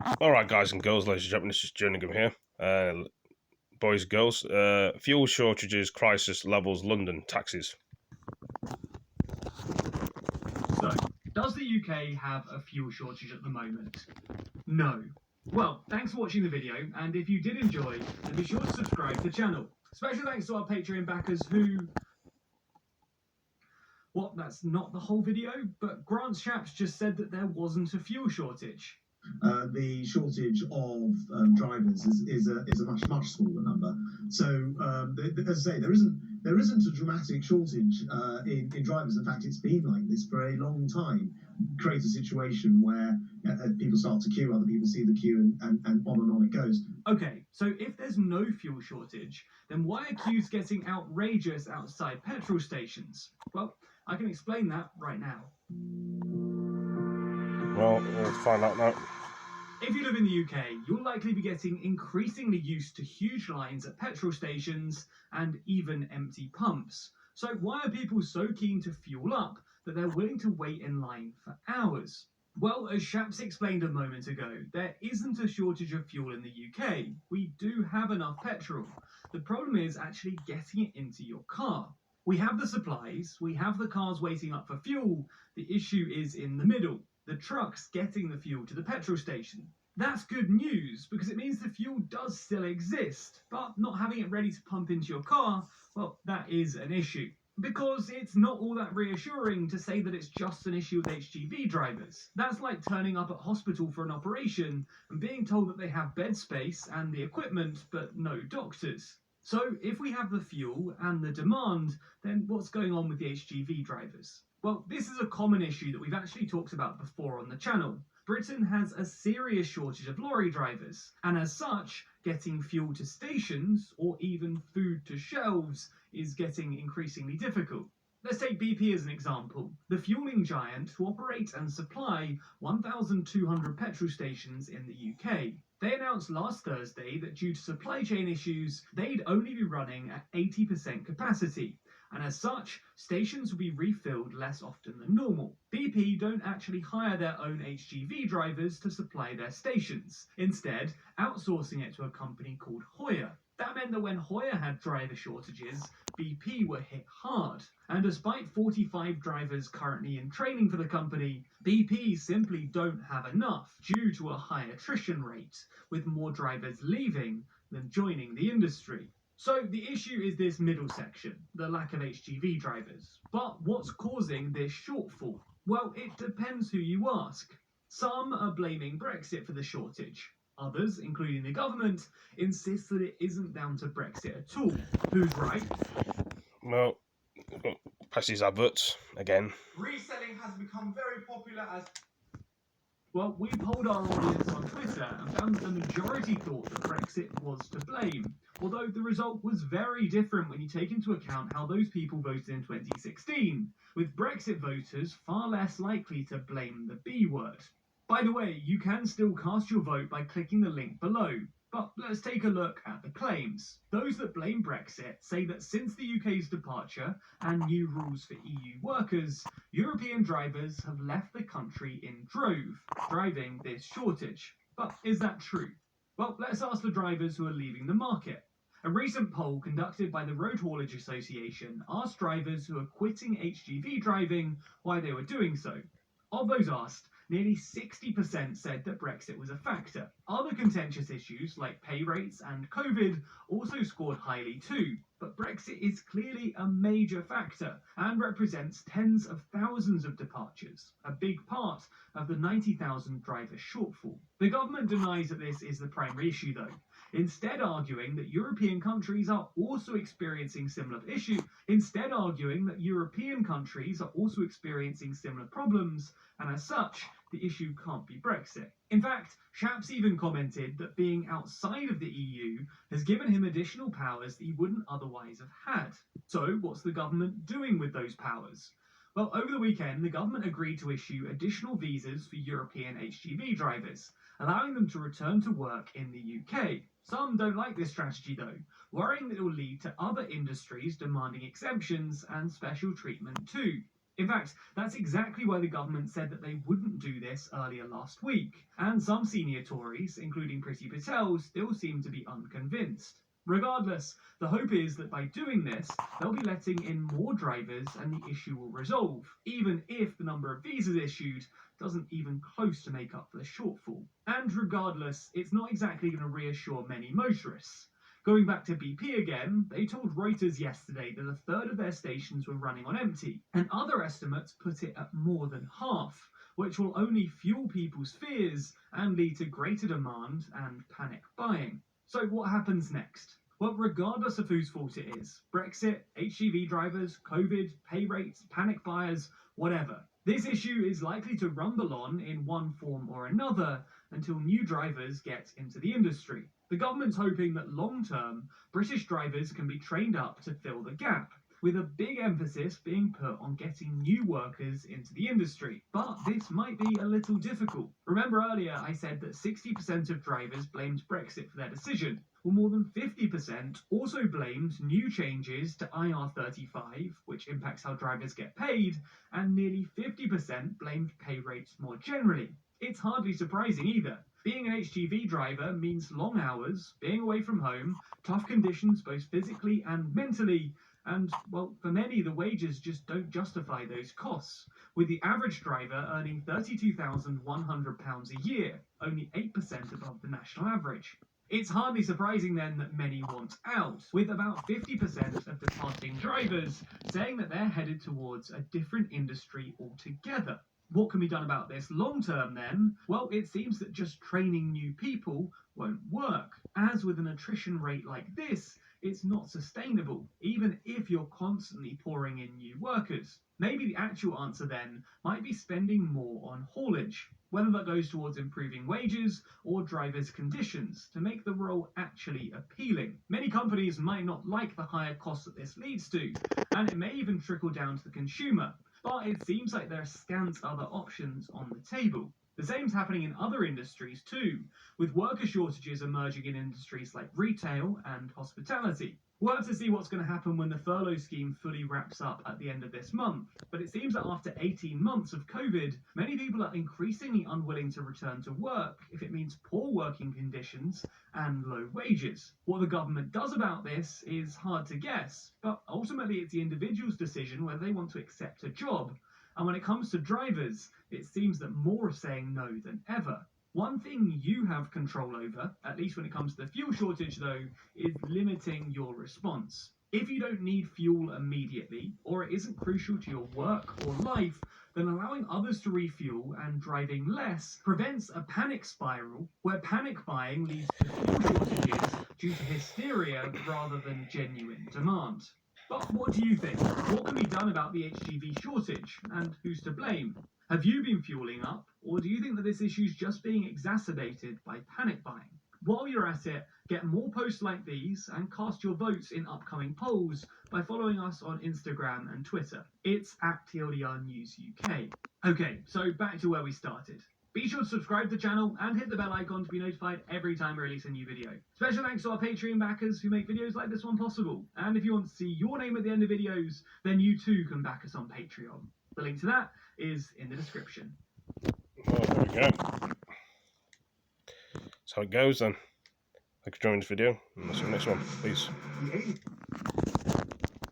Alright, guys and girls, ladies and gentlemen, this is Jerningam here. Boys and girls, fuel shortages, crisis levels, London, taxes. So, does the UK have a fuel shortage at the moment? No. Well, thanks for watching the video, and if you did enjoy, then be sure to subscribe to the channel. Special thanks to our Patreon backers who... What, that's not the whole video? But Grant's chaps just said that there wasn't a fuel shortage. The shortage of drivers is a much smaller number. So, as I say, there isn't a dramatic shortage in drivers. In fact, it's been like this for a long time. Create a situation where people start to queue, other people see the queue, and on it goes. Okay, so if there's no fuel shortage, then why are queues getting outrageous outside petrol stations? Well, I can explain that right now. Well, we'll find out now. If you live in the UK, you'll likely be getting increasingly used to huge lines at petrol stations and even empty pumps. So why are people so keen to fuel up that they're willing to wait in line for hours? Well, as Shaps explained a moment ago, there isn't a shortage of fuel in the UK. We do have enough petrol. The problem is actually getting it into your car. We have the supplies, we have the cars waiting up for fuel. The issue is in the middle. The trucks getting the fuel to the petrol station. That's good news because it means the fuel does still exist, but not having it ready to pump into your car, well, that is an issue. Because it's not all that reassuring to say that it's just an issue with HGV drivers. That's like turning up at hospital for an operation and being told that they have bed space and the equipment, but no doctors. So if we have the fuel and the demand, then what's going on with the HGV drivers? Well, this is a common issue that we've actually talked about before on the channel. Britain has a serious shortage of lorry drivers, and as such, getting fuel to stations, or even food to shelves, is getting increasingly difficult. Let's take BP as an example. The fueling giant who operate and supply 1,200 petrol stations in the UK. They announced last Thursday that due to supply chain issues, they'd only be running at 80% capacity. And as such, stations will be refilled less often than normal. BP don't actually hire their own HGV drivers to supply their stations, instead outsourcing it to a company called Hoyer. That meant that when Hoyer had driver shortages, BP were hit hard. And despite 45 drivers currently in training for the company, BP simply don't have enough due to a high attrition rate, with more drivers leaving than joining the industry. So the issue is this middle section, the lack of HGV drivers. But what's causing this shortfall? Well, it depends who you ask. Some are blaming Brexit for the shortage. Others, including the government, insist that it isn't down to Brexit at all. Who's right? Well, press these adverts again. Reselling has become very popular as... Well, we polled our audience on Twitter and found that the majority thought that Brexit was to blame, although the result was very different when you take into account how those people voted in 2016, with Brexit voters far less likely to blame the B word. By the way, you can still cast your vote by clicking the link below, but let's take a look at the claims. Those that blame Brexit say that since the UK's departure and new rules for EU workers, European drivers have left the country in droves, driving this shortage. But is that true? Well, let's ask the drivers who are leaving the market. A recent poll conducted by the Road Haulage Association asked drivers who are quitting HGV driving why they were doing so. Of those asked, nearly 60% said that Brexit was a factor. Other contentious issues like pay rates and COVID also scored highly too, but Brexit is clearly a major factor and represents tens of thousands of departures, a big part of the 90,000 driver shortfall. The government denies that this is the primary issue though, instead arguing that European countries are also experiencing similar problems, and as such, the issue can't be Brexit. In fact, Shaps even commented that being outside of the EU has given him additional powers that he wouldn't otherwise have had. So, what's the government doing with those powers? Well, over the weekend, the government agreed to issue additional visas for European HGV drivers, allowing them to return to work in the UK. Some don't like this strategy though, worrying that it will lead to other industries demanding exemptions and special treatment too. In fact, that's exactly why the government said that they wouldn't do this earlier last week, and some senior Tories, including Priti Patel, still seem to be unconvinced. Regardless, the hope is that by doing this, they'll be letting in more drivers and the issue will resolve, even if the number of visas issued doesn't even close to make up for the shortfall. And regardless, it's not exactly going to reassure many motorists. Going back to BP again, they told Reuters yesterday that a third of their stations were running on empty, and other estimates put it at more than half, which will only fuel people's fears and lead to greater demand and panic buying. So what happens next? Well, regardless of whose fault it is, Brexit, HGV drivers, COVID, pay rates, panic buyers, whatever, this issue is likely to rumble on in one form or another until new drivers get into the industry. The government's hoping that long-term, British drivers can be trained up to fill the gap, with a big emphasis being put on getting new workers into the industry. But this might be a little difficult. Remember earlier I said that 60% of drivers blamed Brexit for their decision. Well, more than 50% also blamed new changes to IR35, which impacts how drivers get paid, and nearly 50% blamed pay rates more generally. It's hardly surprising either. Being an HGV driver means long hours, being away from home, tough conditions both physically and mentally, and, well, for many the wages just don't justify those costs, with the average driver earning £32,100 a year, only 8% above the national average. It's hardly surprising then that many want out, with about 50% of departing drivers saying that they're headed towards a different industry altogether. What can be done about this long term then? Well, it seems that just training new people won't work. As with an attrition rate like this, it's not sustainable, even if you're constantly pouring in new workers. Maybe the actual answer then might be spending more on haulage, whether that goes towards improving wages or drivers' conditions to make the role actually appealing. Many companies might not like the higher costs that this leads to, and it may even trickle down to the consumer. But it seems like there are scant other options on the table. The same's happening in other industries too, with worker shortages emerging in industries like retail and hospitality. We'll have to see what's going to happen when the furlough scheme fully wraps up at the end of this month, but it seems that after 18 months of COVID, many people are increasingly unwilling to return to work if it means poor working conditions and low wages. What the government does about this is hard to guess, but ultimately it's the individual's decision whether they want to accept a job. And when it comes to drivers, it seems that more are saying no than ever. One thing you have control over, at least when it comes to the fuel shortage though, is limiting your response. If you don't need fuel immediately, or it isn't crucial to your work or life, then allowing others to refuel and driving less prevents a panic spiral where panic buying leads to fuel shortages due to hysteria rather than genuine demand. But what do you think? What can be done about the HGV shortage, and who's to blame? Have you been fueling up, or do you think that this issue is just being exacerbated by panic buying? While you're at it, get more posts like these and cast your votes in upcoming polls by following us on Instagram and Twitter. It's at TLDR News UK. Okay, so back to where we started. Be sure to subscribe to the channel and hit the bell icon to be notified every time we release a new video. Special thanks to our Patreon backers who make videos like this one possible. And if you want to see your name at the end of videos, then you too can back us on Patreon. The link to that is in the description. Well, there we go. That's how it goes then. Thanks for joining this video, and I'll see you in the next one. Peace.